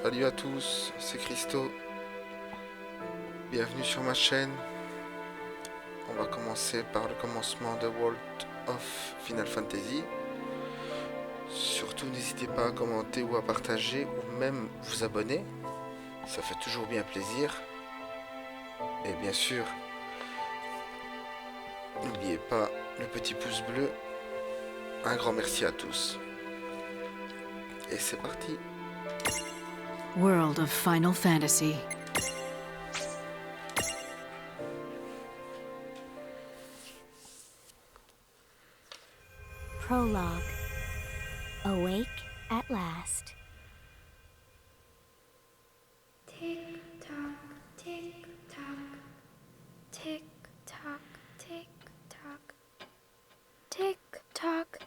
Salut à tous, c'est Christo. Bienvenue sur ma chaîne. On va commencer par le commencement de World of Final Fantasy. Surtout n'hésitez pas à commenter ou à partager ou même vous abonner. Ça fait toujours bien plaisir. Et bien sûr, n'oubliez pas le petit pouce bleu. Un grand merci à tous. Et c'est parti. World of Final Fantasy. Prologue. Awake at last. Tick tock, tick tock, tick tock, tick tock, tick tock.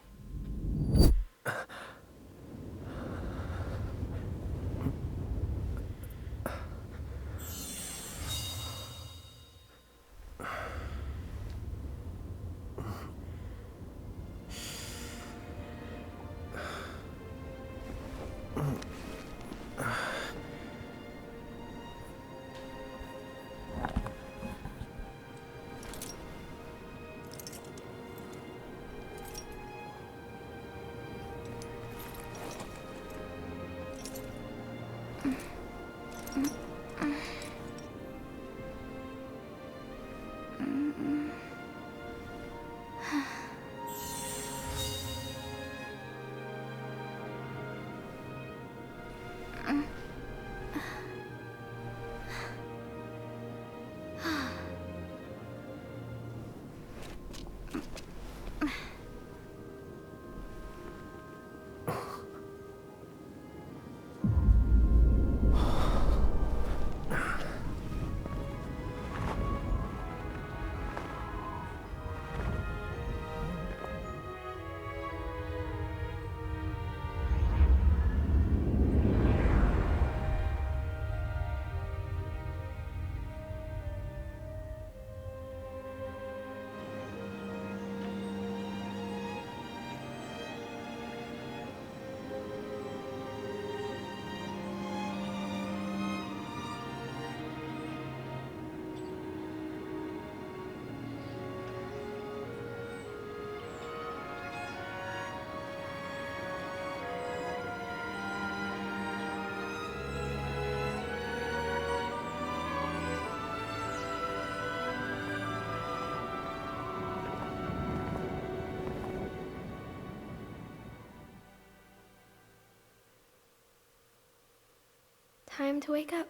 Time to wake up.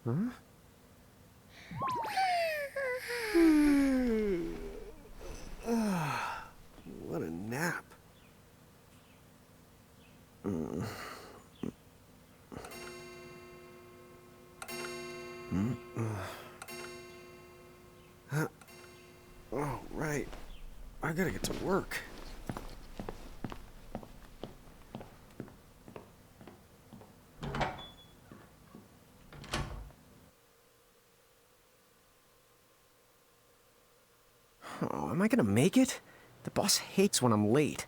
Huh? What a nap. Oh, right. I gotta get to work. Oh, am I gonna make it? The boss hates when I'm late.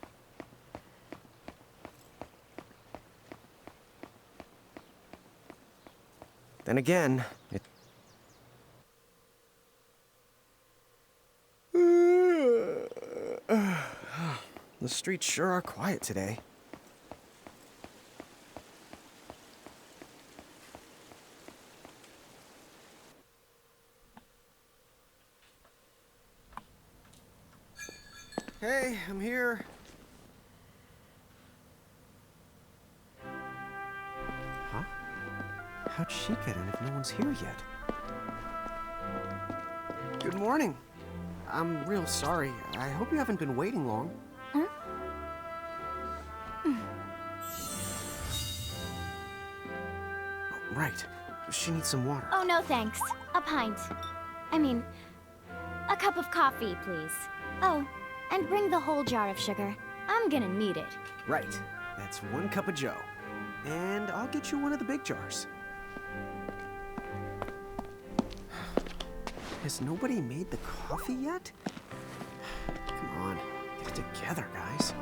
Then again, the streets sure are quiet today. Hey, I'm here. Huh? How'd she get in if no one's here yet? Good morning. I'm real sorry. I hope you haven't been waiting long. Huh? Oh, right. she needs some water. Oh, no thanks. A pint. I mean, a cup of coffee, please. Oh, and bring the whole jar of sugar. I'm gonna need it. Right. That's 1 cup of joe. And I'll get you one of the big jars. Has nobody made the coffee yet? Come on, get it together, guys.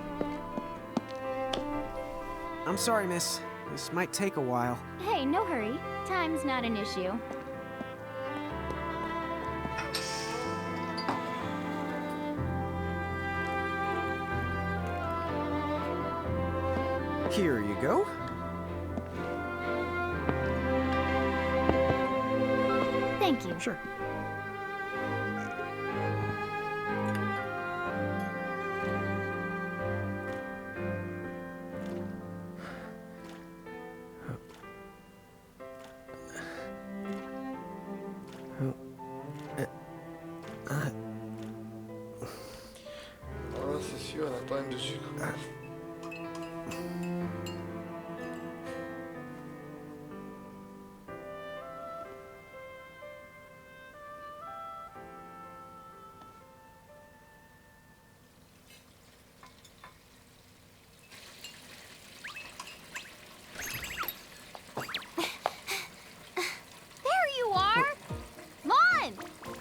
I'm sorry, miss. This might take a while. Hey, no hurry. Time's not an issue. Here you go. Thank you. Sure. Ah, c'est sûr, elle a un problème de sucre. There you are! Lon!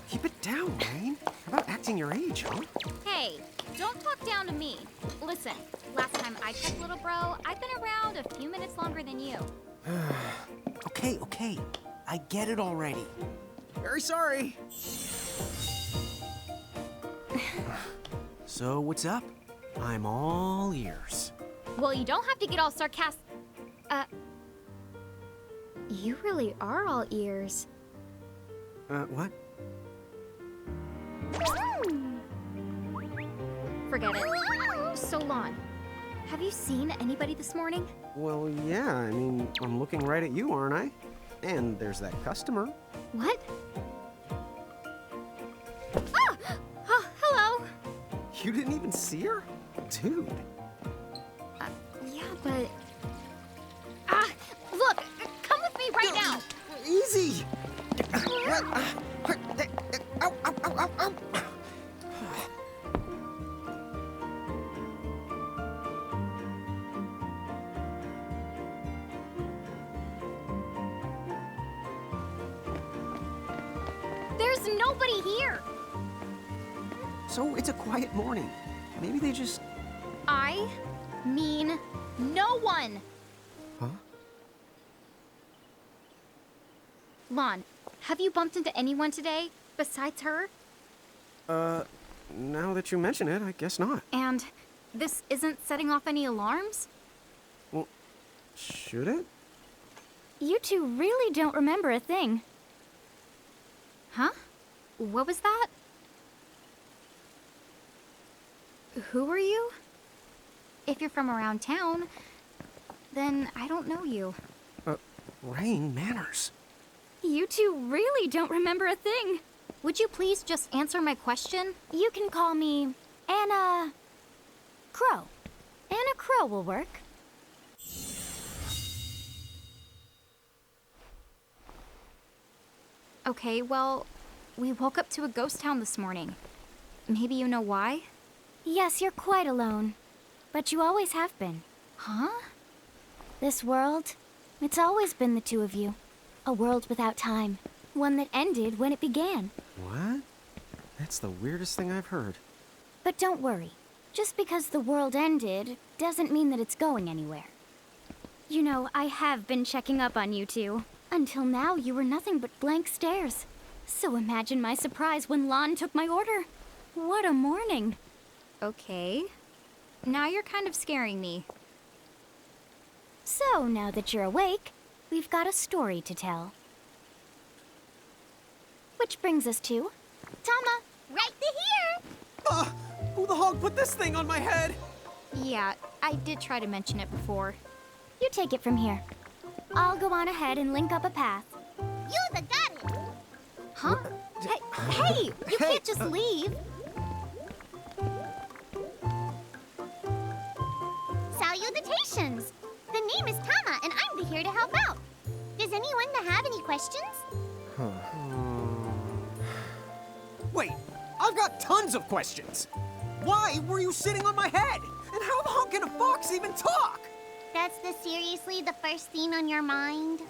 Keep it down, Rain. How about acting your age, huh? Hey, don't talk down to me. Listen, last time I checked, little bro, I've been around a few minutes longer than you. Okay. I get it already. Very sorry. So, what's up? I'm all ears. Well, you don't have to get all sarcastic. You really are all ears. What? Forget it. So, Lon, have you seen anybody this morning? Well, yeah, I mean, I'm looking right at you, aren't I? And there's that customer. What? Ah! Oh, hello. You didn't even see her? Dude. Yeah, but... Ah! Look! Come with me right now! Easy! Ow, ow, ow, ow, ow. There's nobody here! So it's a quiet morning. Maybe they just... I mean no one! Huh? Lon, have you bumped into anyone today besides her? Now that you mention it, I guess not. And this isn't setting off any alarms? Well, should it? You two really don't remember a thing. Huh? What was that? Who are you? If you're from around town, then I don't know you. Rain, manners. You two really don't remember a thing. Would you please just answer my question? You can call me Anna Crow. Anna Crow will work. Okay, well, we woke up to a ghost town this morning. Maybe you know why? Yes, you're quite alone. But you always have been. Huh? This world, it's always been the two of you. A world without time. One that ended when it began. What? That's the weirdest thing I've heard. But don't worry. Just because the world ended doesn't mean that it's going anywhere. You know, I have been checking up on you two. Until now, you were nothing but blank stares. So imagine my surprise when Lon took my order. What a morning. Okay. Now you're kind of scaring me. So, now that you're awake, we've got a story to tell. Which brings us to... Tama, right here! Who the hog put this thing on my head? Yeah, I did try to mention it before. You take it from here. I'll go on ahead and link up a path. You the got it! Huh? Hey, you can't just leave. Salutations! The name is Tama, and I'm here to help out. Does anyone to have any questions? Wait, I've got tons of questions. Why were you sitting on my head? And how long can a fox even talk? That's seriously the first thing on your mind?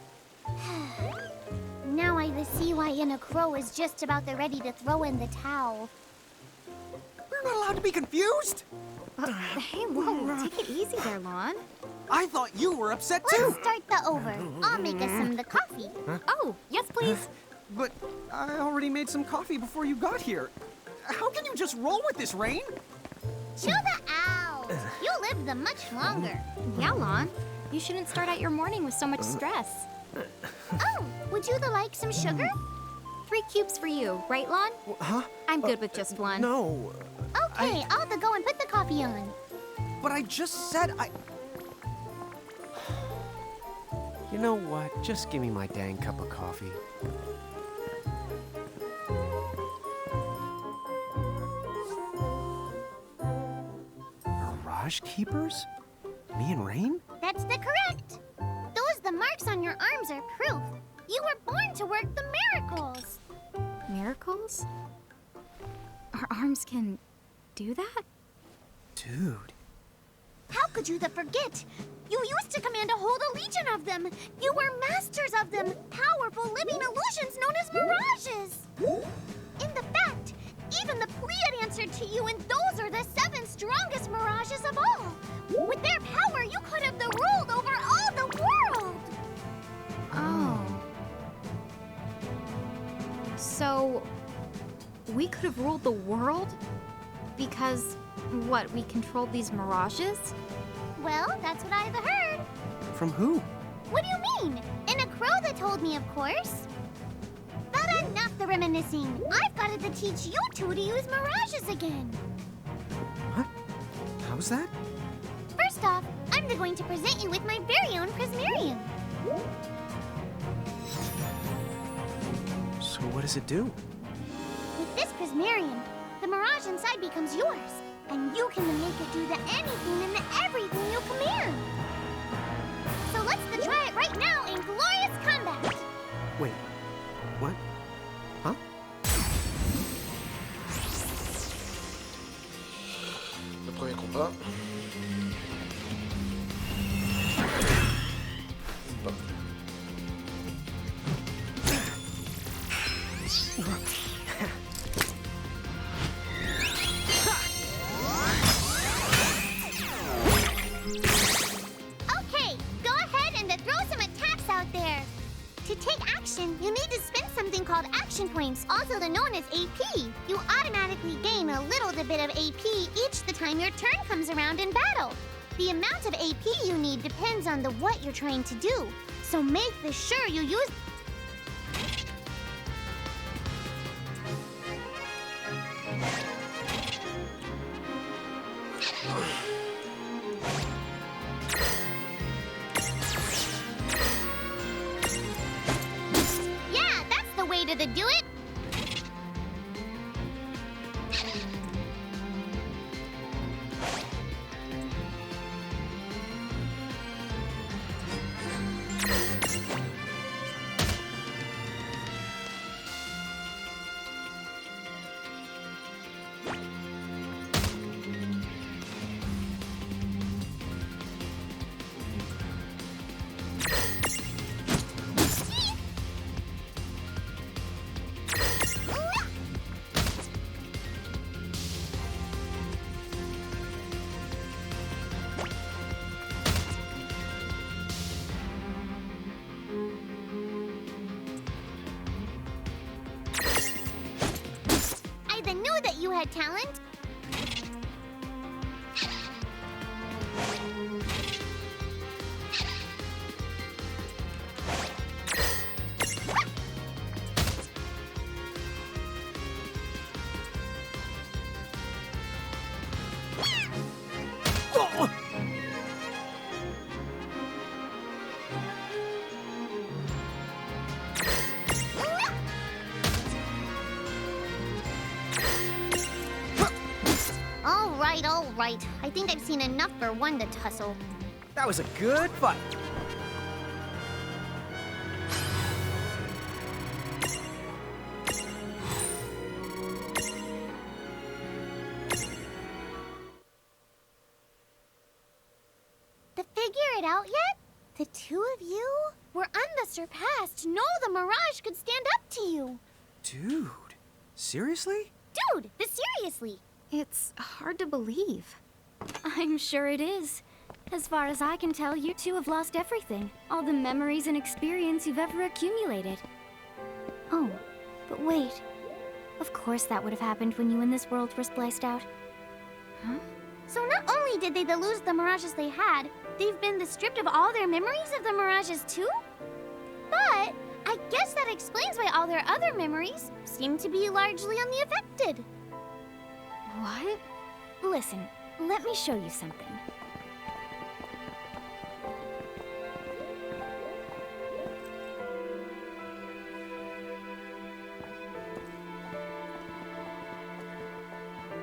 Now I see why Inna Crow is just about ready to throw in the towel. We're not allowed to be confused. Hey, whoa, take it easy there, Lon. I thought you were upset too. Let's start the over. I'll make us some of the coffee. Oh, yes, please. But I already made some coffee before you got here. How can you just roll with this, Rain? Chill the out. You'll live them much longer. Yeah, Lon. You shouldn't start out your morning with so much stress. Oh, would you like some sugar? 3 cubes for you, right, Lon? Huh? I'm good with just one. No. Okay, I'll go and put the coffee on. But I just said I... You know what? Just give me my dang cup of coffee. Mirage Keepers? Me and Rain? That's correct. The marks on your arms are proof. You were born to work the miracles. Miracles? Our arms can do that? Dude. How could you forget? You used to command a whole legion of them. You were masters of them, powerful living illusions known as mirages. In the fact, even the Pleiad answered to you, and those are the 7 strongest mirages of all. With their power, you could have ruled over all the world. Oh. So, we could have ruled the world? Because, what, we controlled these mirages? Well, that's what I've heard. From who? What do you mean? In a crow that told me, of course. But enough the reminiscing. I've got to teach you two to use mirages again. What? How's that? First off, I'm going to present you with my very own prismarium. So what does it do? With this prismarium, the mirage inside becomes yours, and you can make it do the anything and the everything you command. So let's try it right now in glorious combat. Wait, what? Huh? Le premier combat. Bon. Okay, go ahead and throw some attacks out there. To take action, you need to spend something called action points, also known as AP. You automatically gain a little bit of AP each the time your turn comes around in battle. The amount of AP you need depends on what you're trying to do, so make sure you use... Yeah, that's the way to do it. I knew that you had talent. All right. I think I've seen enough for one to tussle. That was a good fight. your past, know the Mirage could stand up to you. Dude, seriously? Dude, but seriously. It's hard to believe. I'm sure it is. As far as I can tell, you two have lost everything. All the memories and experience you've ever accumulated. Oh, but wait. Of course that would have happened when you and this world were spliced out. Huh? So not only did they lose the Mirages they had, they've been stripped of all their memories of the Mirages too? But I guess that explains why all their other memories seem to be largely unaffected. What? Listen, let me show you something.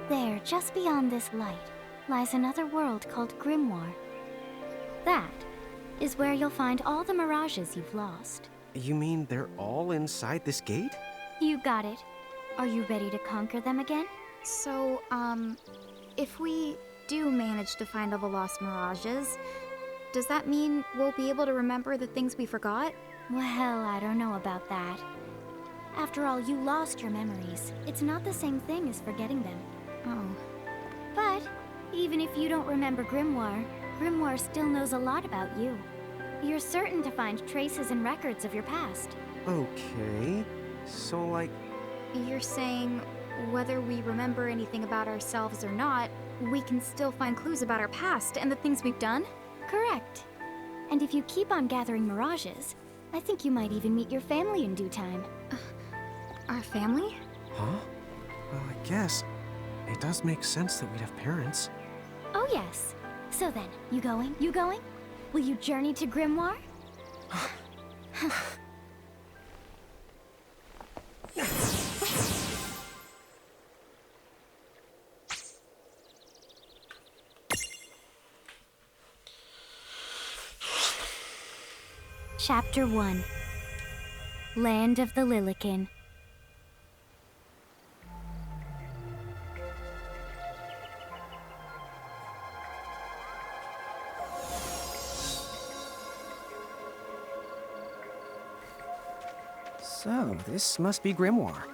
There, just beyond this light, lies another world called Grimoire. That is where you'll find all the mirages you've lost. You mean they're all inside this gate? You got it. Are you ready to conquer them again? So, if we do manage to find all the lost mirages, does that mean we'll be able to remember the things we forgot? Well, I don't know about that. After all, you lost your memories. It's not the same thing as forgetting them. Oh. But even if you don't remember Grimoire, Grimoire still knows a lot about you. You're certain to find traces and records of your past. Okay. So, like... You're saying whether we remember anything about ourselves or not, we can still find clues about our past and the things we've done? Correct. And if you keep on gathering mirages, I think you might even meet your family in due time. Our family? Huh? Well, I guess it does make sense that we'd have parents. Oh yes. So then, you going? You going? Will you journey to Grimoire? Chapter 1. Land of the Lilican. So, this must be Grimoire.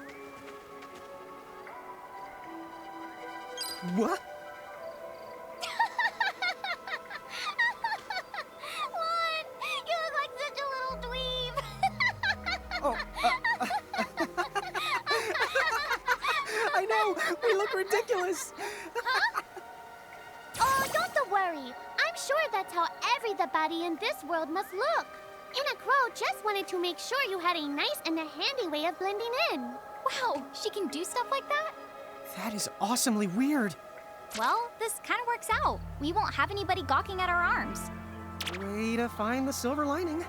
What? What? You look like such a little dweeb. Oh, I know! We look ridiculous! Oh, don't worry. I'm sure that's how everybody in this world must look. Anna Crow just wanted to make sure you had a nice and a handy way of blending in. Wow, she can do stuff like that? That is awesomely weird. Well, this kind of works out. We won't have anybody gawking at our arms. Way to find the silver lining.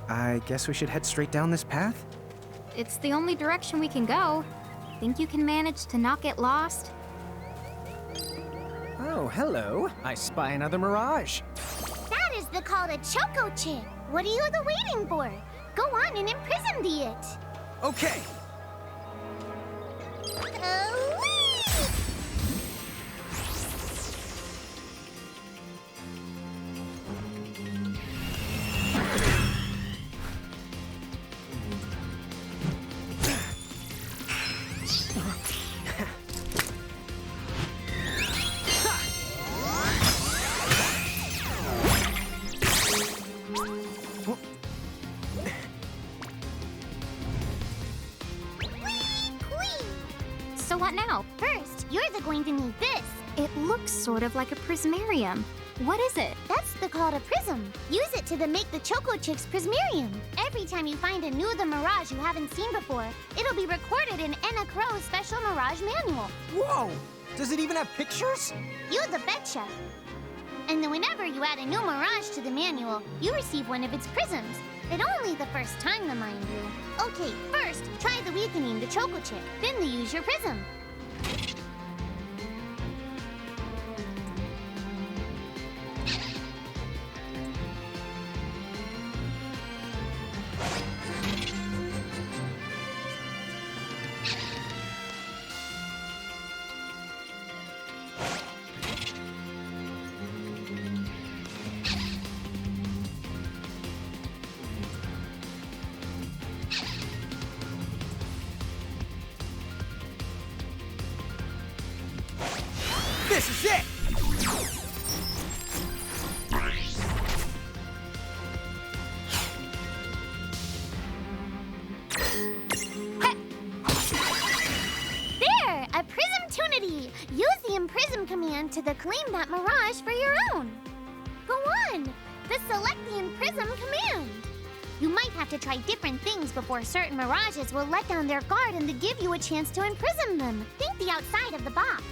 I guess we should head straight down this path? It's the only direction we can go. Think you can manage to not get lost? Oh, hello. I spy another mirage. That is the call to Choco Chip. What are you waiting for? Go on and imprison the it. Okay. So what now? First, you're going to need this. It looks sort of like a prismarium. What is it? That's the call to Prism. Use it to make the Choco Chips Prismarium. Every time you find a new the Mirage you haven't seen before, it'll be recorded in Anna Crow's special Mirage manual. Whoa! Does it even have pictures? You the betcha. And then whenever you add a new Mirage to the manual, you receive one of its prisms. But only the first time, mind you. Okay, first, try the weakening the Choco Chip, then use your prism. prism command to the claim that mirage for your own. Go on! The select the imprism command. You might have to try different things before certain mirages will let down their guard and to give you a chance to imprison them. Think the outside of the box.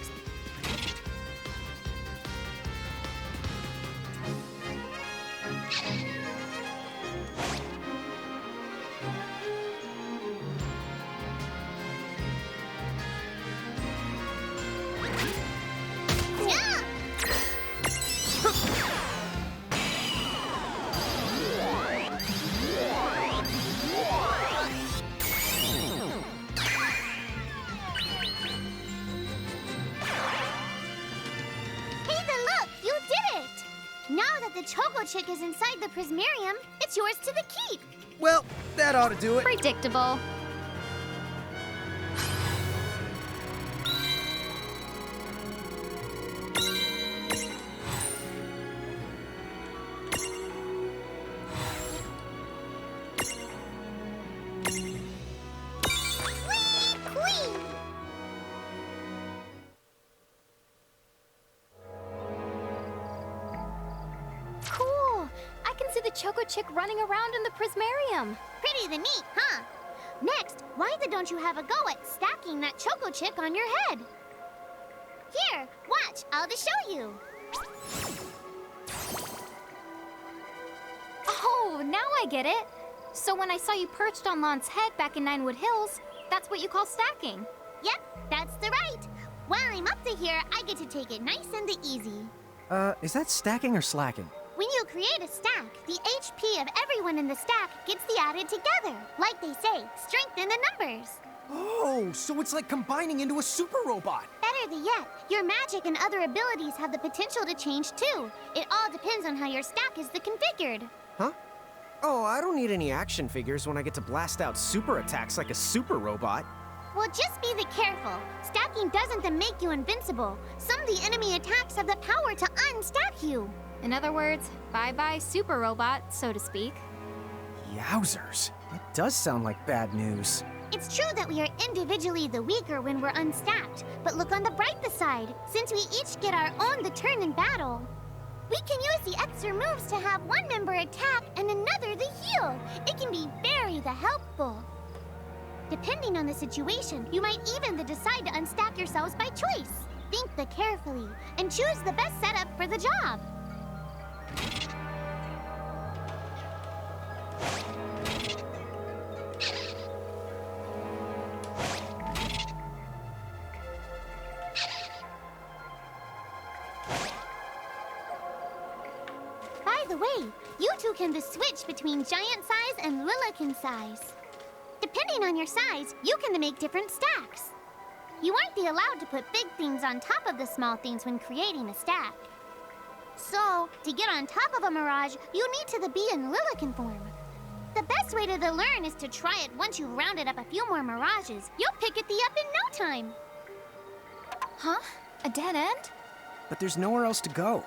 The Choco Chick is inside the Prismarium. It's yours to the keep. Well, that ought to do it. Predictable. Choco Chick running around in the Prismarium. Pretty the neat, huh? Next, why don't you have a go at stacking that Choco Chick on your head? Here, watch, I'll just show you. Oh, now I get it. So when I saw you perched on Lon's head back in Ninewood Hills, that's what you call stacking. Yep, that's the right. While I'm up to here, I get to take it nice and easy. Is that stacking or slacking? When you create a stack, the HP of everyone in the stack gets the added together. Like they say, strength in the numbers. Oh, so it's like combining into a super robot. Better yet, your magic and other abilities have the potential to change too. It all depends on how your stack is configured. Huh? Oh, I don't need any action figures when I get to blast out super attacks like a super robot. Well, just be careful. Stacking doesn't make you invincible. Some of the enemy attacks have the power to unstack you. In other words, bye-bye super robot, so to speak. Yowzers. It does sound like bad news. It's true that we are individually the weaker when we're unstacked, but look on the brighter side. Since we each get our own turn in battle, we can use the extra moves to have one member attack and another the heal. It can be very helpful. Depending on the situation, you might even decide to unstack yourselves by choice. Think carefully and choose the best setup for the job. By the way, you two can switch between giant size and Lilican size. Depending on your size, you can make different stacks. You aren't allowed to put big things on top of the small things when creating a stack. So, to get on top of a mirage, you need to be in Lilican form. The best way to learn is to try it once you've rounded up a few more mirages. You'll pick it up in no time. Huh? A dead end? But there's nowhere else to go.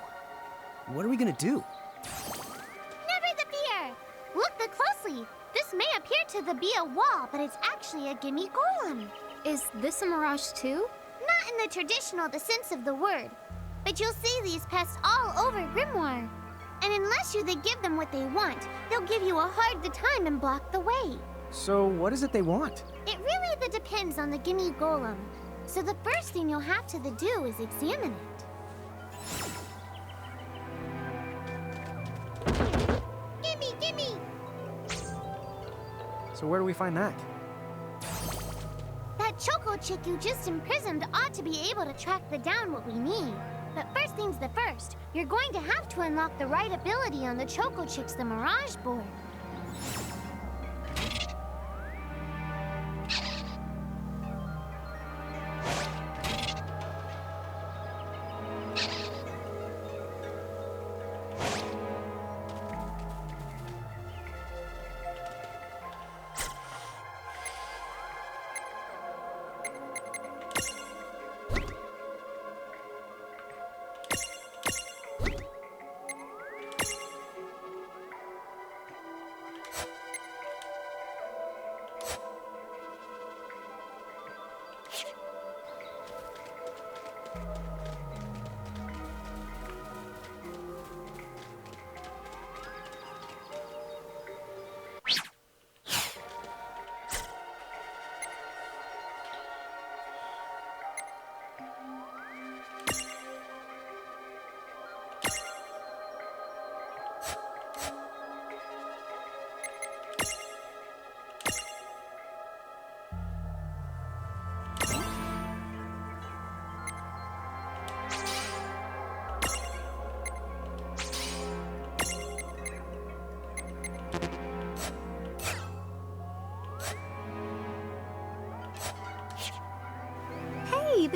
What are we gonna do? Never the fear! Look closely. This may appear to be a wall, but it's actually a gimme golem. Is this a mirage too? Not in the traditional sense of the word. But you'll see these pests all over Grimoire. And unless you give them what they want, they'll give you a hard time and block the way. So what is it they want? It really depends on the gimme golem. So the first thing you'll have to do is examine it. Gimme! So where do we find that? That Choco Chick you just imprisoned ought to be able to track down what we need. But first things first, you're going to have to unlock the right ability on the Choco Chick's Mirage board.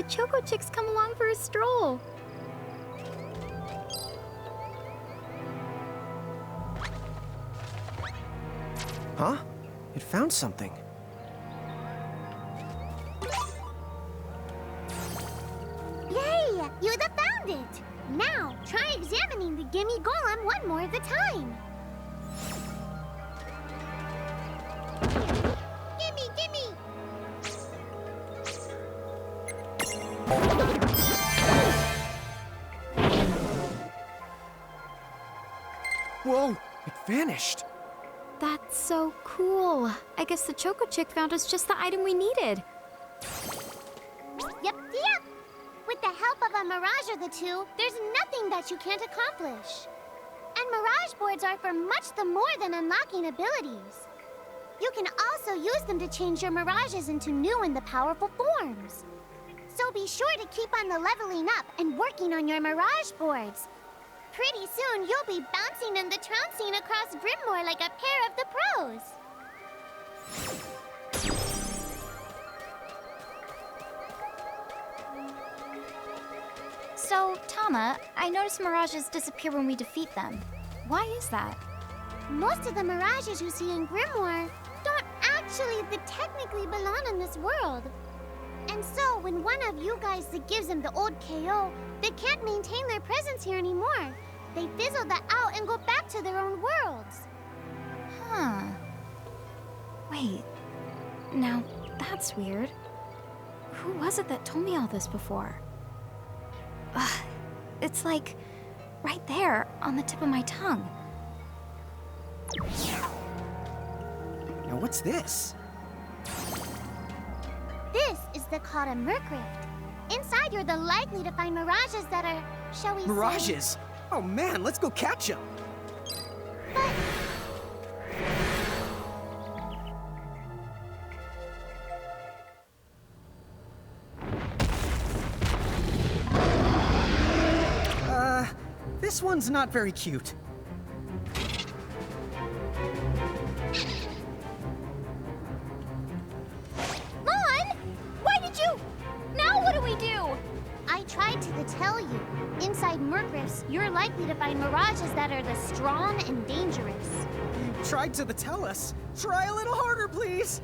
the Choco Chicks come along for a stroll. Huh? It found something. Yay! You found it! Now, try examining the Gimme Golem one more at a time. Gimme, gimme! Whoa! It vanished. That's so cool. I guess the Choco Chick found us just the item we needed. Yep. With the help of a mirage or the two, there's nothing that you can't accomplish. And mirage boards are for much the more than unlocking abilities. You can also use them to change your mirages into new and the powerful forms. So be sure to keep on the leveling up and working on your mirage boards. Pretty soon, you'll be bouncing and the trouncing across Brimmore like a pair of the pros. So, Tama, I noticed mirages disappear when we defeat them. Why is that? Most of the mirages you see in Grimoire don't actually technically belong in this world. And so, when one of you guys gives them the old KO, they can't maintain their presence here anymore. They fizzle that out and go back to their own worlds. Huh. Wait. Now, that's weird. Who was it that told me all this before? Ugh. It's like right there on the tip of my tongue. Now what's this? This is called a Merc Rift. Inside, you're likely to find mirages that are, shall we say... Mirages? Oh man, let's go catch them. This one's not very cute. Mon! Why did you... Now what do we do? I tried to tell you. Inside Merc Rifts, you're likely to find mirages that are strong and dangerous. You tried to tell us. Try a little harder, please.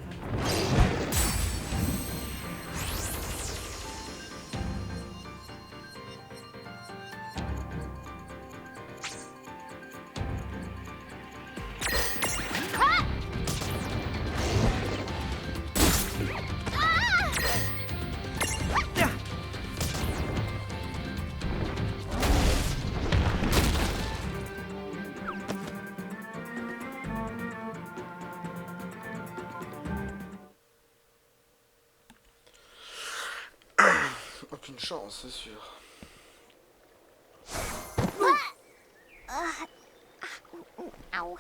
Aucune chance, c'est sûr. Ow.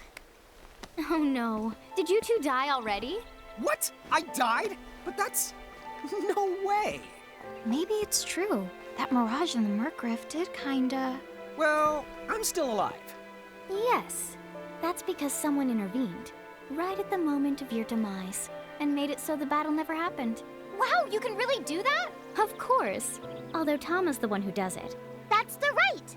Oh no. Did you two die already? What? I died? But that's... no way. Maybe it's true. That mirage in the Merc Rift did kinda... Well, I'm still alive. Yes. That's because someone intervened, right at the moment of your demise, and made it so the battle never happened. Wow, you can really do that? Of course. Although Tama's the one who does it. That's the right.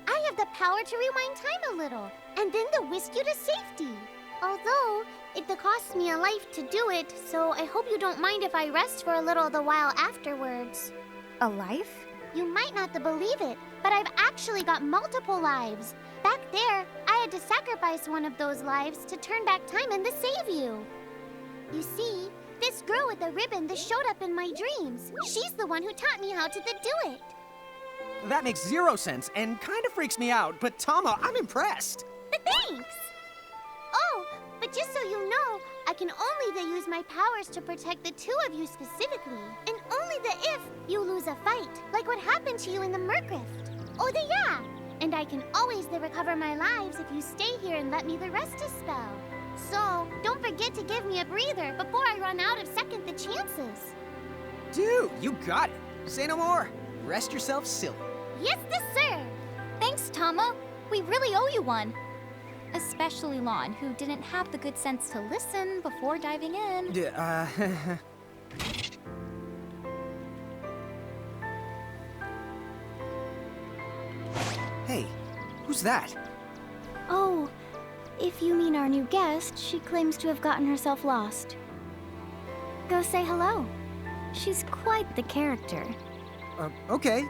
I have the power to rewind time a little, and then to whisk you to safety. Although, it costs me a life to do it, so I hope you don't mind if I rest for a little the while afterwards. A life? You might not believe it, but I've actually got multiple lives. Back there, I had to sacrifice one of those lives to turn back time and to save you. You see, this girl with the ribbon that showed up in my dreams, she's the one who taught me how to do it. That makes 0 sense and kind of freaks me out, but Tama, I'm impressed. Thanks! Oh, but just so you know, I can only use my powers to protect the two of you specifically, and only if you lose a fight, like what happened to you in the Merc Rift. Oh, yeah! And I can always recover my lives if you stay here and let me rest a spell. So, don't forget to give me a breather before I run out of second chances. Dude, you got it. Say no more. Rest yourself silly. Yes, sir. Thanks, Tama. We really owe you one. Especially Lon, who didn't have the good sense to listen before diving in. Who's that? Oh, if you mean our new guest, she claims to have gotten herself lost. Go say hello. She's quite the character. Okay.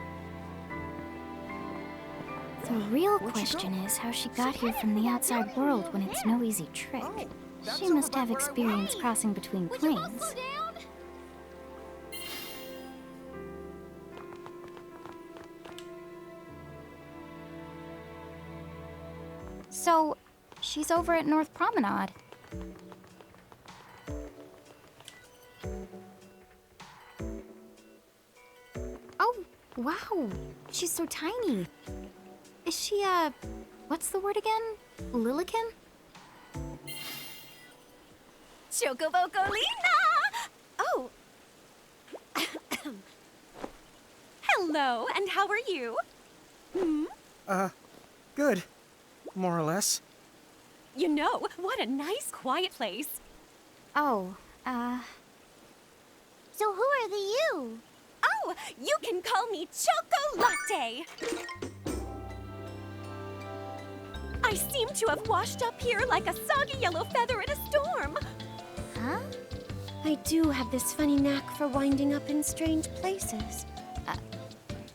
The real Where'd she question go? is how she got here from the outside world when it's no easy trick. Oh, that's She up must about have where I experience was. crossing between planes. So, she's over at North Promenade. Oh, wow. She's so tiny. Is she, what's the word again? Lilican? Chocobocolina! Oh. Hello, and how are you? Good. More or less. You know, what a nice, quiet place. Oh, So who are the you? Oh, you can call me Choco Latte. I seem to have washed up here like a soggy yellow feather in a storm. huh? I do have this funny knack for winding up in strange places.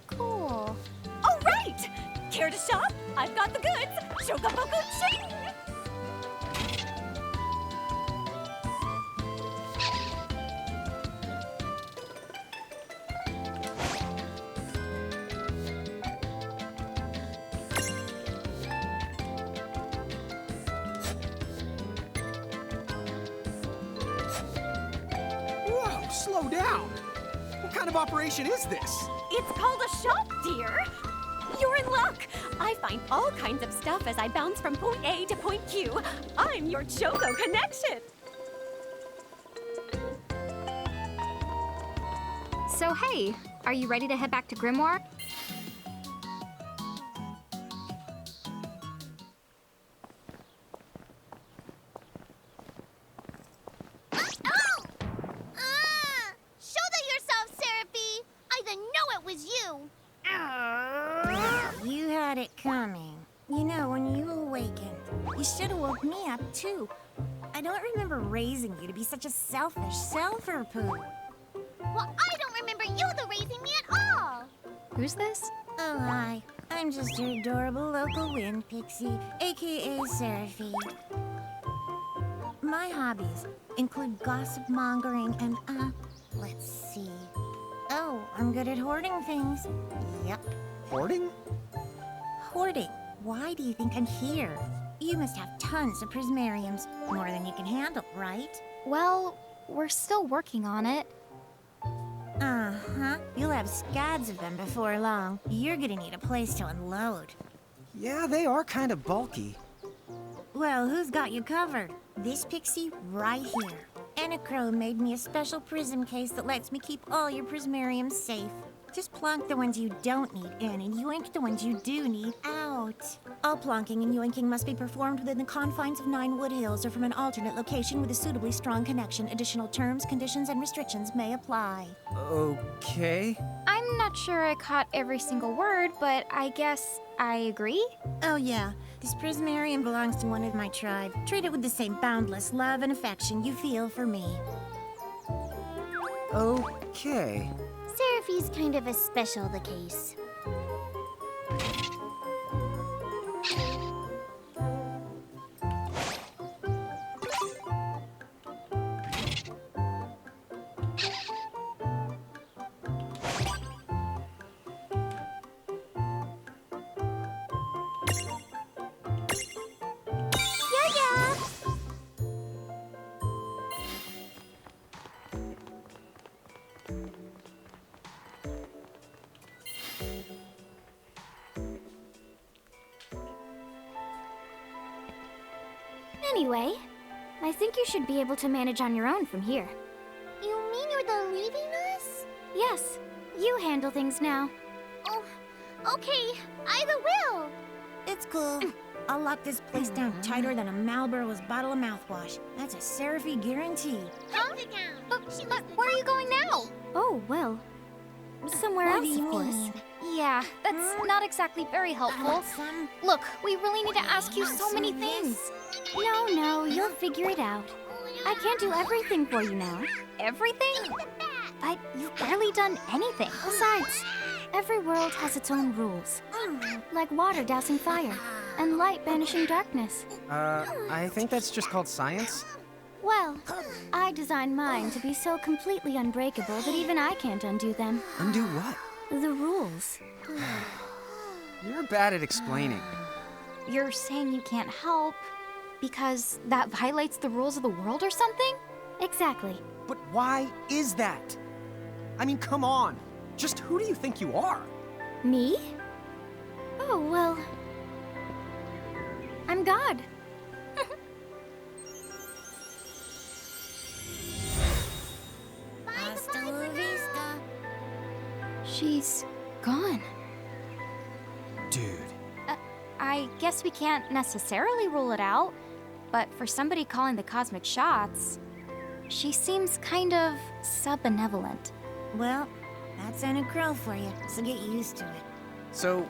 Cool. All right! Care to shop? I've got the goods. Chocoboco Ching! Whoa, slow down. What kind of operation is this? It's called a shop, dear. You're in luck. I find all kinds of stuff as I bounce from point A to point Q. I'm your Choco connection. So, hey, are you ready to head back to Grimoire? Oh! Shoulder yourself, Seraphie! I didn't know it was you! You had it coming. You know, when you awakened, you should have woke me up too. I don't remember raising you to be such a selfish selfer, Pooh. Well, I don't remember you raising me at all! Who's this? Oh, hi. I'm just your adorable local wind pixie, aka Seraphie. My hobbies include gossip mongering and, let's see. Oh, I'm good at hoarding things. Yep. Hoarding? Hoarding. Why do you think I'm here? You must have tons of prismariums. More than you can handle, right? Well, we're still working on it. Uh-huh. You'll have scads of them before long. You're gonna need a place to unload. Yeah, they are kind of bulky. Well, who's got you covered? This pixie right here. Anachrome made me a special prism case that lets me keep all your prismariums safe. Just plonk the ones you don't need in and yoink the ones you do need out. All plonking and yoinking must be performed within the confines of 9 Wood Hills or from an alternate location with a suitably strong connection. Additional terms, conditions, and restrictions may apply. Okay. I'm not sure I caught every single word, but I guess I agree. Oh yeah, this prismarium belongs to one of my tribe. Treat it with the same boundless love and affection you feel for me. Okay. Seraphie's kind of a special the case. Anyway, I think you should be able to manage on your own from here. You mean you're the leaving us? Yes, you handle things now. Oh, okay. Either will. It's cool. I'll lock this place down tighter than a Marlboro's bottle of mouthwash. That's a Seraphie guarantee. Huh? Down. But where are you going now? Oh, well, somewhere What else, do you of course. mean? Yeah, that's not exactly very helpful. Some Look, we really need to ask you so many things. No, you'll figure it out. I can't do everything for you now. Everything? But you've barely done anything. Besides, every world has its own rules. Like water dousing fire, and light banishing darkness. I think that's just called science. Well, I designed mine to be so completely unbreakable that even I can't undo them. Undo what? The rules. You're bad at explaining. You're saying you can't help because that violates the rules of the world or something? Exactly. But why is that? I mean, come on. Just who do you think you are? Me? Oh, well... I'm God. hasta la vista. She's gone. Dude. I guess we can't necessarily rule it out, but for somebody calling the cosmic shots, she seems kind of sub-benevolent. Well, that's Anna Crow for you, so get used to it. So,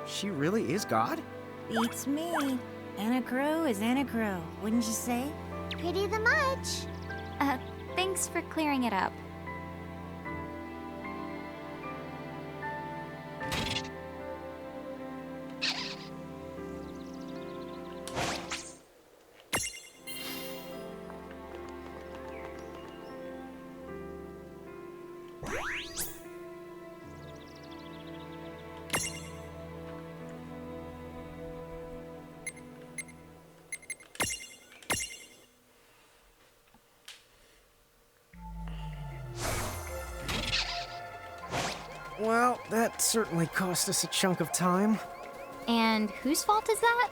she really is God? Beats me. Anna Crow is Anna Crow, wouldn't you say? Pretty the much. Thanks for clearing it up. Well, that certainly cost us a chunk of time. And whose fault is that?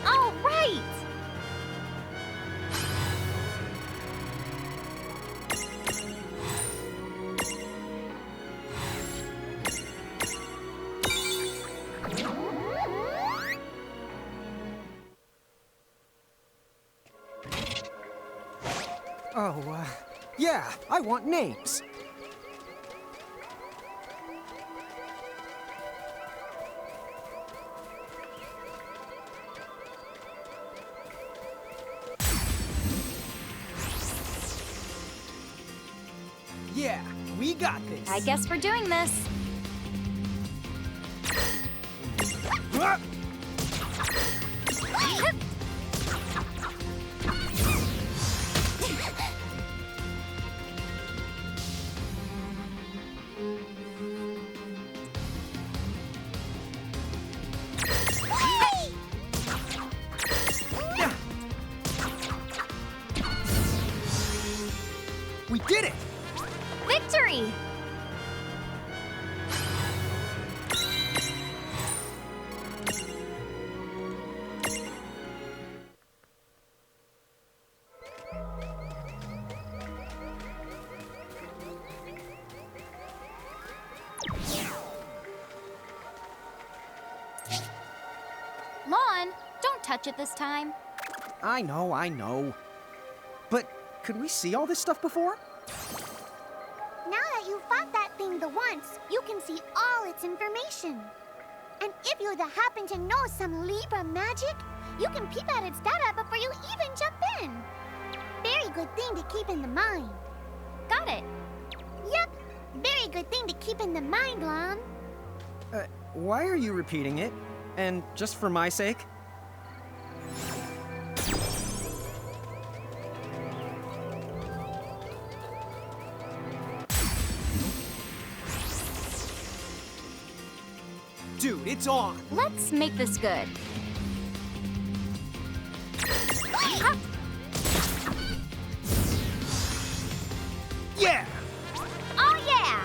Oh, right! Oh, yeah, I want names. Yeah, we got this. I guess we're doing this. Ah! We did it! Victory! Lon, don't touch it this time. I know. But could we see all this stuff before? Now that you fought that thing the once, you can see all its information. And if you happen to know some Libra magic, you can peep at its data before you even jump in. Very good thing to keep in the mind. Got it. Yep, very good thing to keep in the mind, Lon. Why are you repeating it? And just for my sake? dude, it's on. Let's make this good. Yeah! Oh yeah!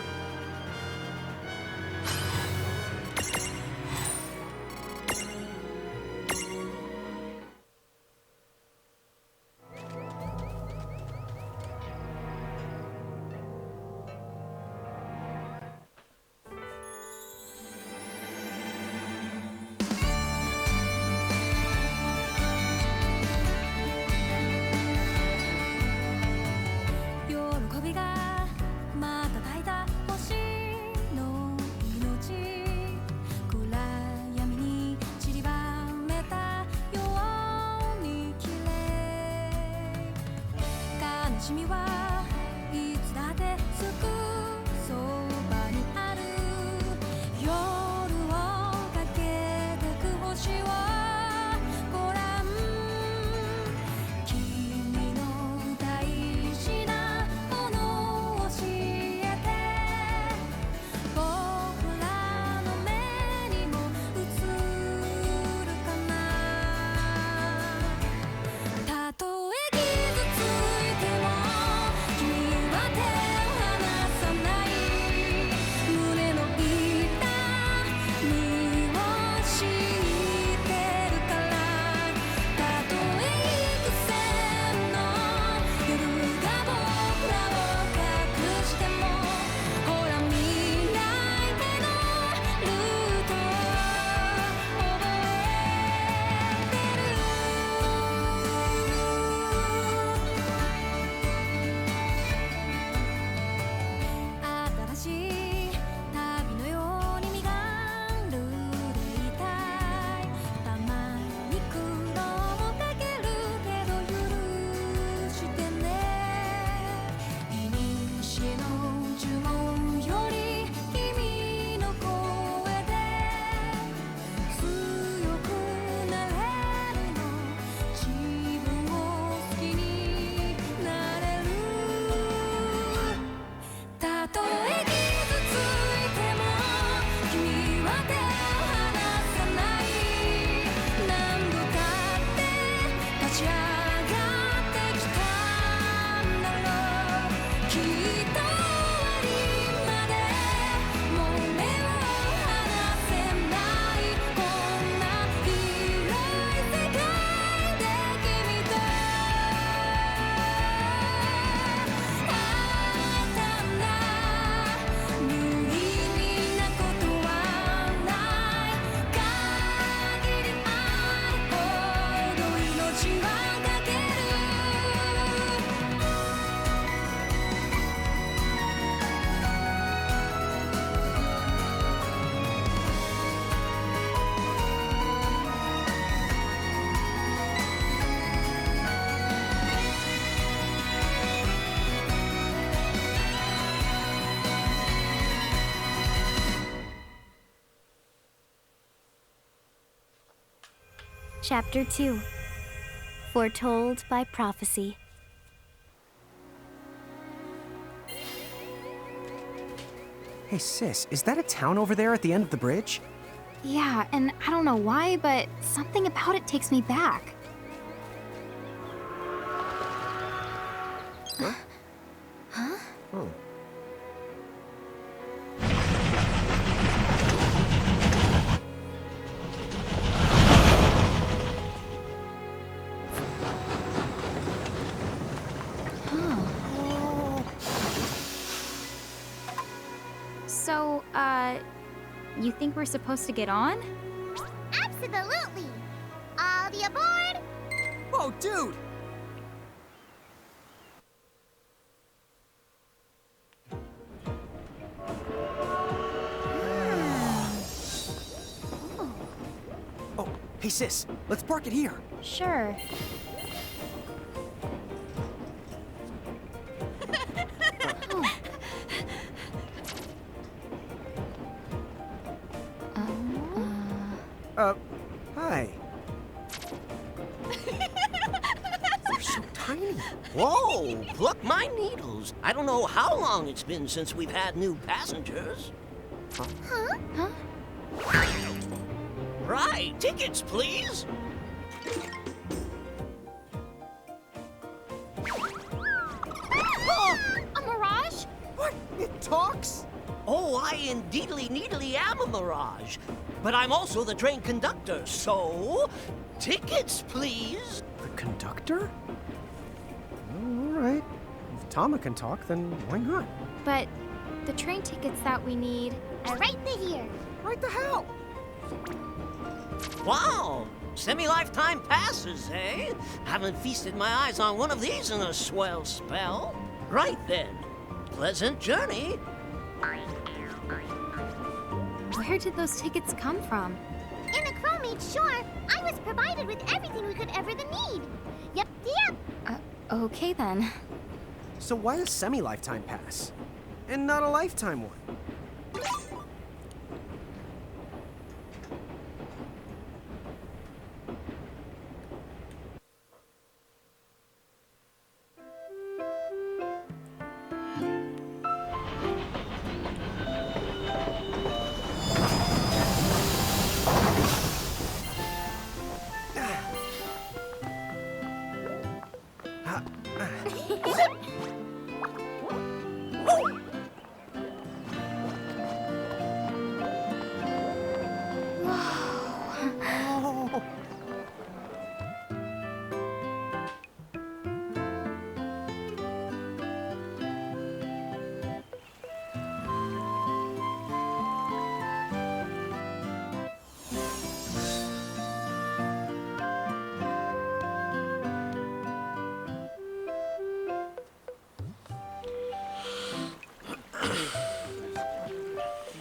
Chapter 2. Foretold by Prophecy. Hey, sis, is that a town over there at the end of the bridge? Yeah, and I don't know why, but something about it takes me back. Huh? Huh? Hmm. So, you think we're supposed to get on? Absolutely! All the aboard! Whoa, dude! Oh, hey sis, let's park it here. Sure. Hi. They're so tiny. Whoa, pluck my needles. I don't know how long it's been since we've had new passengers. Huh? Huh? Right, tickets, please. A mirage? What? It talks? Oh, I indeedly needly am a mirage. But I'm also the train conductor, so... tickets, please. The conductor? All right. If Tama can talk, then why not? But the train tickets that we need... Right here. Right the hell? Wow, semi-lifetime passes, eh? Haven't feasted my eyes on one of these in a swell spell. Right then, pleasant journey. Where did those tickets come from? In a crow made sure I was provided with everything we could ever need. Yep. Okay then. So why a semi-lifetime pass? And not a lifetime one?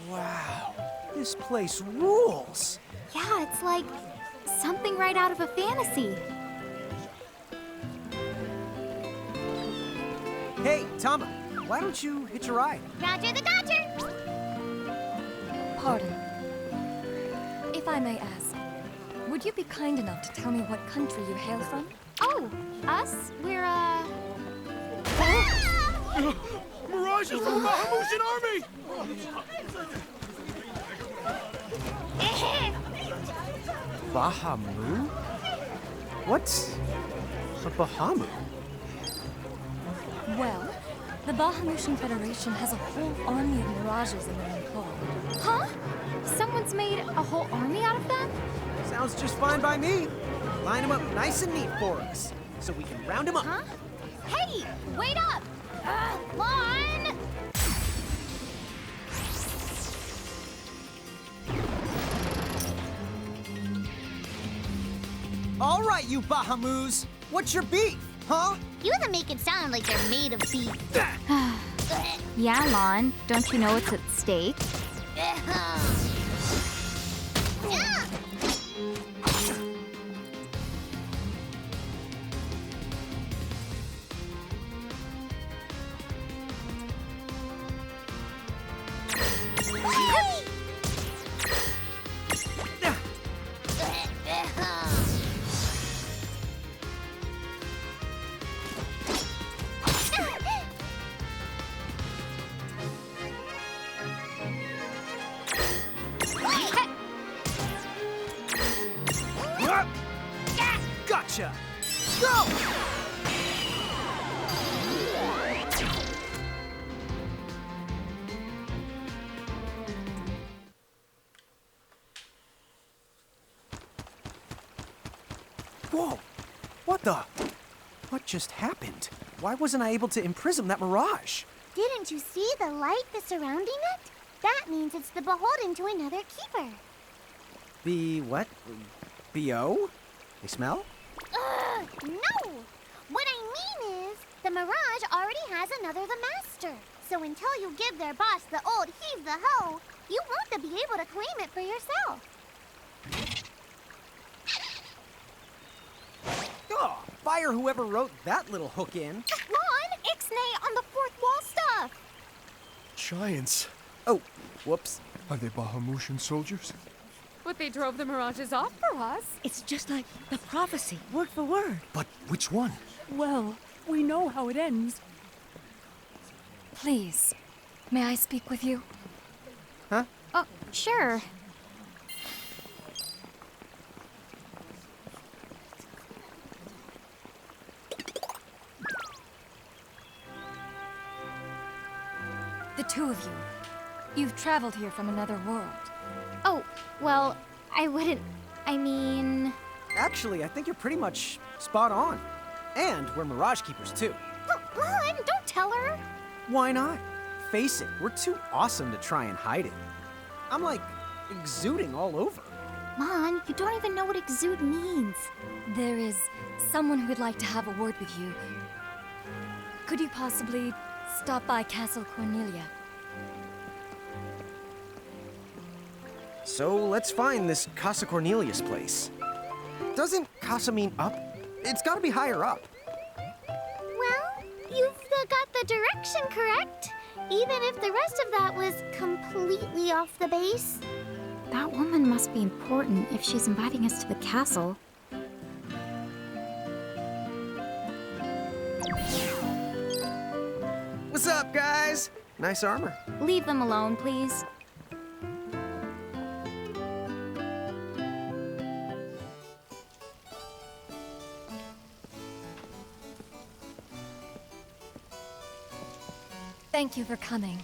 Wow, this place rules. Yeah, it's like something right out of a fantasy. Hey, Tama, why don't you hitch a ride? Roger the Dodger. Pardon. If I may ask, would you be kind enough to tell me what country you hail from? Oh, us? We're, Mirage is from the Bahamutian army! Bahamu? What's a Bahamu? Well, the Bahamutian Federation has a whole army of mirages in their employ. Huh? Someone's made a whole army out of them? Sounds just fine by me. Line them up nice and neat for us, so we can round them up. Huh? Hey, wait up! Lon! All right, you Bahamus. What's your beef, huh? You that make it sound like they're made of beef. Yeah, Lon. Don't you know what's at stake? Gotcha. Go! Whoa! What the? What just happened? Why wasn't I able to imprison that mirage? Didn't you see the light that's surrounding it? That means it's the beholden to another keeper. The what? B.O.? They smell? No! What I mean is, the Mirage already has another the master. So until you give their boss the old heave the ho, you won't be able to claim it for yourself. Oh, fire whoever wrote that little hook in. Lon, Ixnay on the fourth wall stuff! Giants. Oh, whoops. Are they Bahamutian soldiers? But they drove the mirages off for us. It's just like the prophecy, word for word. But which one? Well, we know how it ends. Please, may I speak with you? Huh? Oh, sure. The two of you. You've traveled here from another world. Oh, well, I wouldn't... I mean... Actually, I think you're pretty much spot on. And we're Mirage Keepers, too. Mom, don't tell her. Why not? Face it, we're too awesome to try and hide it. I'm like exuding all over. Mom, you don't even know what exude means. There is someone who would like to have a word with you. Could you possibly stop by Castle Cornelia? So let's find this Casa Cornelius place. Doesn't Casa mean up? It's gotta be higher up. Well, you've got the direction correct, even if the rest of that was completely off the base. That woman must be important if she's inviting us to the castle. What's up, guys? Nice armor. Leave them alone, please. Thank you for coming.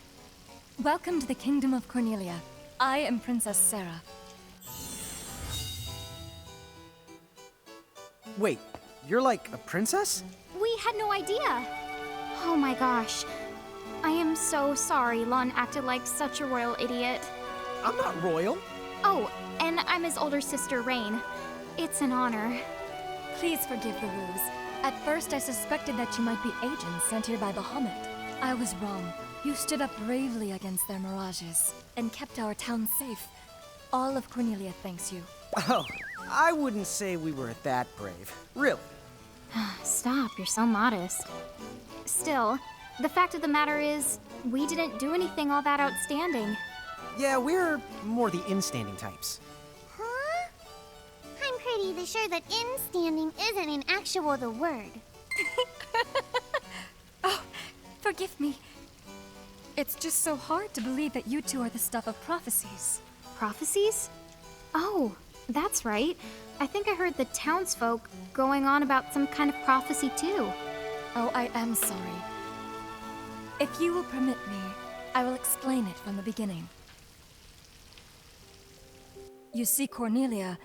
Welcome to the Kingdom of Cornelia. I am Princess Sarah. Wait, you're like a princess? We had no idea. Oh my gosh. I am so sorry Lon acted like such a royal idiot. I'm not royal. Oh, and I'm his older sister, Rain. It's an honor. Please forgive the ruse. At first, I suspected that you might be agents sent here by Bahamut. I was wrong. You stood up bravely against their mirages and kept our town safe. All of Cornelia thanks you. Oh, I wouldn't say we were that brave. Really. Stop, you're so modest. Still, the fact of the matter is, we didn't do anything all that outstanding. Yeah, we're more the in-standing types. Huh? I'm pretty sure that in-standing isn't in actual the word. Oh, forgive me. It's just so hard to believe that you two are the stuff of prophecies. Prophecies? Oh, that's right. I think I heard the townsfolk going on about some kind of prophecy too. Oh, I am sorry. If you will permit me, I will explain it from the beginning. You see, Cornelia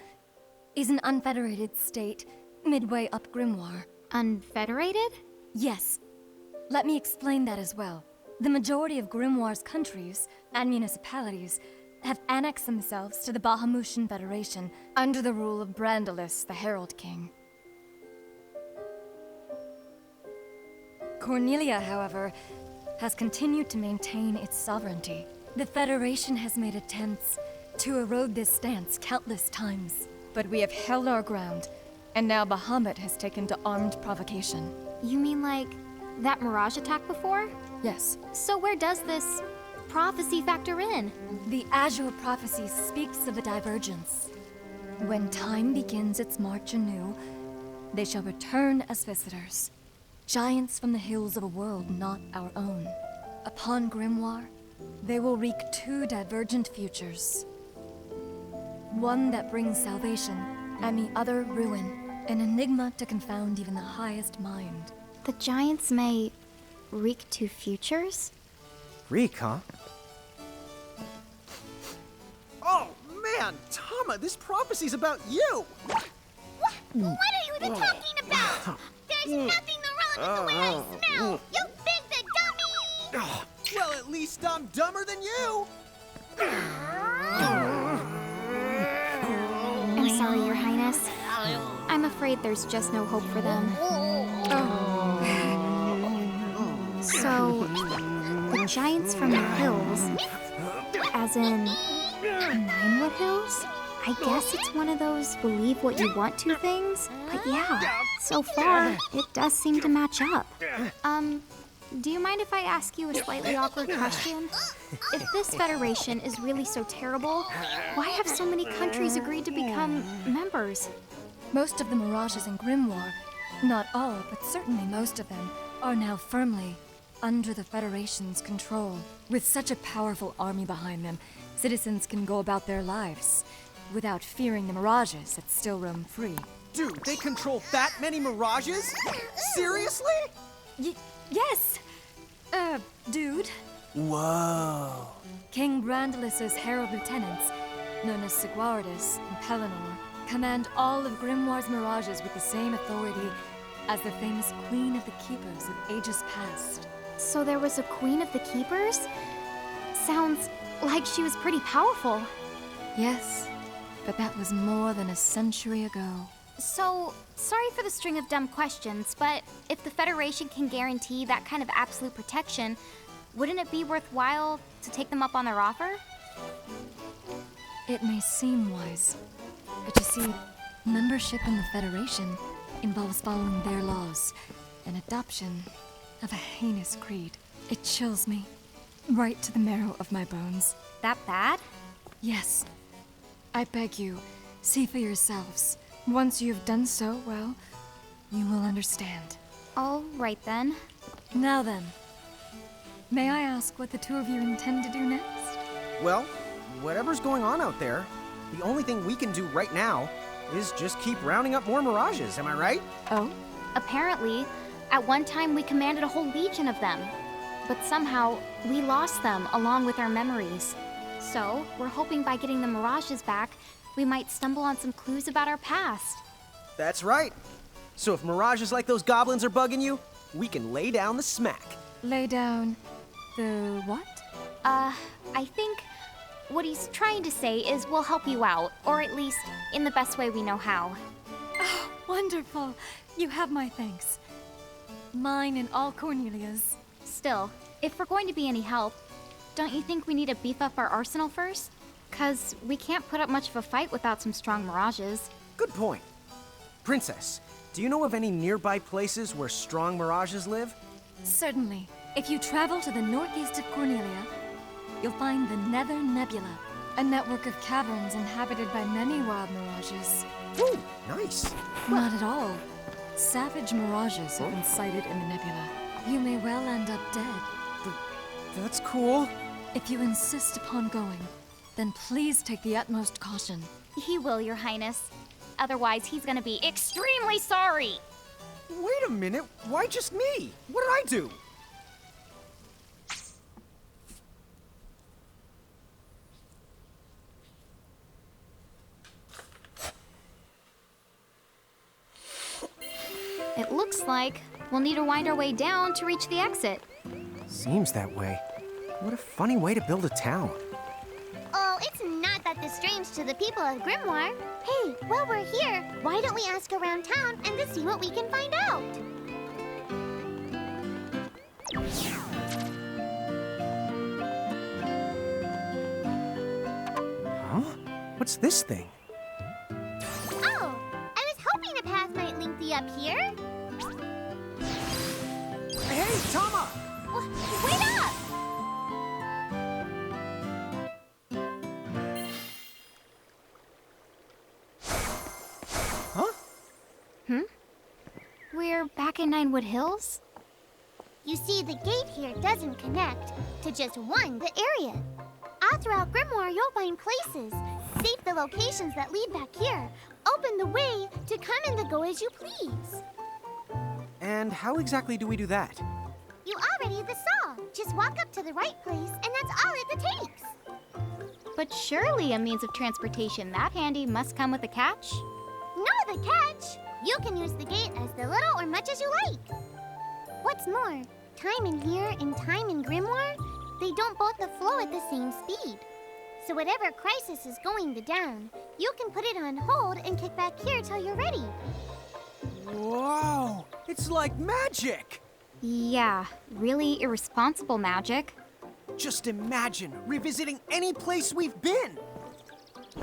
is an unfederated state midway up Grimoire. Unfederated? Yes. Let me explain that as well. The majority of Grimoire's countries and municipalities have annexed themselves to the Bahamutian Federation under the rule of Brandalis, the Herald King. Cornelia, however, has continued to maintain its sovereignty. The Federation has made attempts to erode this stance countless times, but we have held our ground, and now Bahamut has taken to armed provocation. You mean like that mirage attack before? Yes. So where does this prophecy factor in? The Azure prophecy speaks of a divergence. When time begins its march anew, they shall return as visitors, giants from the hills of a world not our own. Upon Grimoire, they will wreak two divergent futures. One that brings salvation, and the other ruin, an enigma to confound even the highest mind. The giants may wreak two futures? Reek, huh? Oh, man! Tama, this prophecy's about you! What are you even talking about? There's nothing wrong with the way I smell! You big the dummy! Well, at least I'm dumber than you! I'm sorry, Your Highness. I'm afraid there's just no hope for them. So, the giants from the hills, as in Ninewood Hills? I guess it's one of those believe what you want to things, but yeah, so far, it does seem to match up. Do you mind if I ask you a slightly awkward question? If this federation is really so terrible, why have so many countries agreed to become members? Most of the mirages in Grimoire, not all, but certainly most of them, are now firmly under the Federation's control. With such a powerful army behind them, citizens can go about their lives without fearing the mirages that still roam free. Dude, they control that many mirages? Seriously? Yes! Dude, Whoa. King Brandelis's herald lieutenants, known as Sigwardus and Pelennor, command all of Grimoire's mirages with the same authority as the famous Queen of the Keepers of ages past. So there was a Queen of the Keepers? Sounds like she was pretty powerful. Yes, but that was more than a century ago. So, sorry for the string of dumb questions, but if the Federation can guarantee that kind of absolute protection, wouldn't it be worthwhile to take them up on their offer? It may seem wise, but you see, membership in the Federation involves following their laws, and adoption of a heinous creed. It chills me, right to the marrow of my bones. That bad? Yes. I beg you, see for yourselves. Once you have done so, well, you will understand. All right then. Now then, may I ask what the two of you intend to do next? Well, whatever's going on out there, the only thing we can do right now is just keep rounding up more mirages, am I right? Oh? Apparently, at one time we commanded a whole legion of them. But somehow, we lost them along with our memories. So, we're hoping by getting the mirages back, we might stumble on some clues about our past. That's right. So if mirages like those goblins are bugging you, we can lay down the smack. Lay down the what? I think what he's trying to say is we'll help you out, or at least in the best way we know how. Oh, wonderful. You have my thanks. Mine and all Cornelia's. Still, if we're going to be any help, don't you think we need to beef up our arsenal first? 'Cause we can't put up much of a fight without some strong mirages. Good point. Princess, do you know of any nearby places where strong mirages live? Certainly. If you travel to the northeast of Cornelia, you'll find the Nether Nebula, a network of caverns inhabited by many wild mirages. Ooh, nice. Not at all. Savage mirages have been sighted in the nebula. You may well end up dead. That's cool. If you insist upon going, then please take the utmost caution. He will, Your Highness. Otherwise, he's gonna be extremely sorry! Wait a minute, why just me? What did I do? It looks like we'll need to wind our way down to reach the exit. Seems that way. What a funny way to build a town. Oh, it's not that strange to the people of Grimoire. Hey, while we're here, why don't we ask around town and to see what we can find out? Huh? What's this thing? Oh, I was hoping a path might link thee up here. Hey, Tama! Wait up! We're back in Ninewood Hills? You see, the gate here doesn't connect to just one area. All throughout Grimoire, you'll find places. Save the locations that lead back here. Open the way to come and to go as you please. And how exactly do we do that? You already saw. Just walk up to the right place, and that's all it takes. But surely a means of transportation that handy must come with a catch? No, the catch! You can use the gate as the little or much as you like. What's more, time in here and time in Grimoire, they don't both flow at the same speed. So whatever crisis is going down, you can put it on hold and kick back here till you're ready. Whoa! It's like magic! Yeah, really irresponsible magic. Just imagine revisiting any place we've been.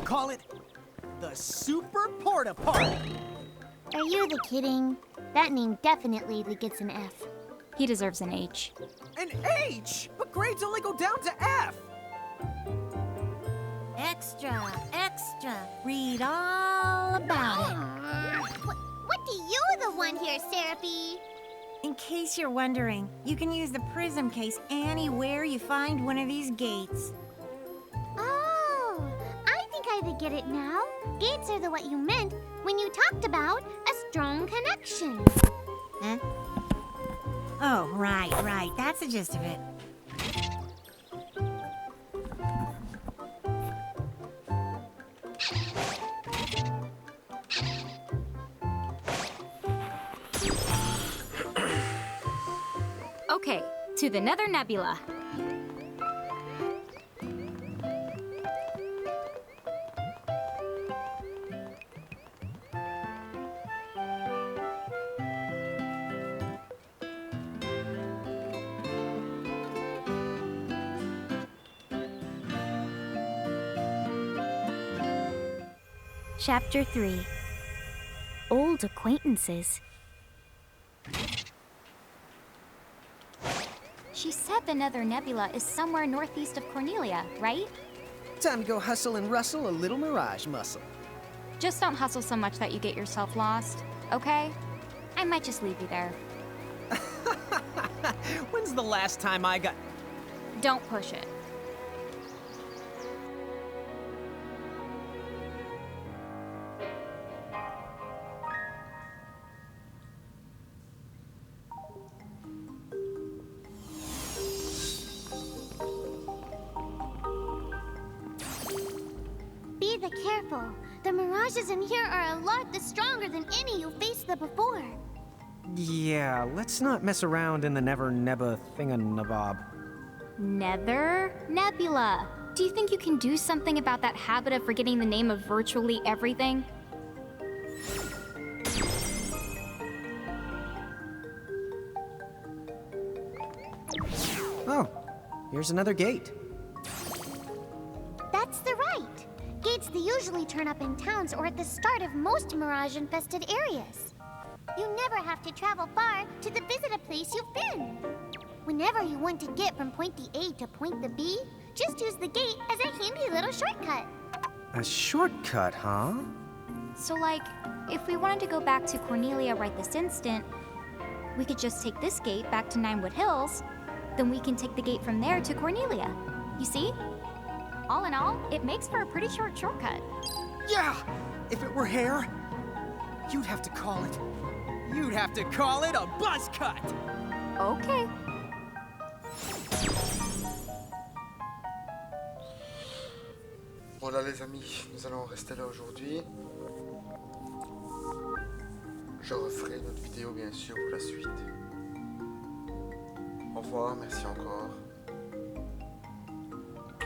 Call it the Super Porta Party. Are you kidding? That name definitely gets an F. He deserves an H. An H? But grades only go down to F. Extra, extra. Read all about it. What do you the one here, Seraphie? In case you're wondering, you can use the prism case anywhere you find one of these gates. Oh, I think I get it now. Gates are what you meant when you talked about a strong connection. Huh? Oh, right. That's the gist of it. Okay, to the Nether Nebula. Chapter 3. Old Acquaintances. She said the Nether Nebula is somewhere northeast of Cornelia, right? Time to go hustle and rustle a little mirage muscle. Just don't hustle so much that you get yourself lost, okay? I might just leave you there. When's the last time I got... Don't push it. Be careful. The mirages in here are a lot stronger than any you faced before. Yeah, let's not mess around in the Never Nebba thinganabob. Nether Nebula. Do you think you can do something about that habit of forgetting the name of virtually everything? Oh, here's another gate. That's the right. Gates they usually turn up in towns or at the start of most mirage-infested areas. You never have to travel far to visit a place you've been. Whenever you want to get from point A to point B, just use the gate as a handy little shortcut. A shortcut, huh? So, like, if we wanted to go back to Cornelia right this instant, we could just take this gate back to Ninewood Hills, then we can take the gate from there to Cornelia. You see? All in all, it makes for a pretty short shortcut. Yeah! If it were hair, you'd have to call it... You'd have to call it a buzz cut! Okay. Voilà les amis, nous allons rester là aujourd'hui. Je referai une autre vidéo bien sûr pour la suite. Au revoir, merci encore.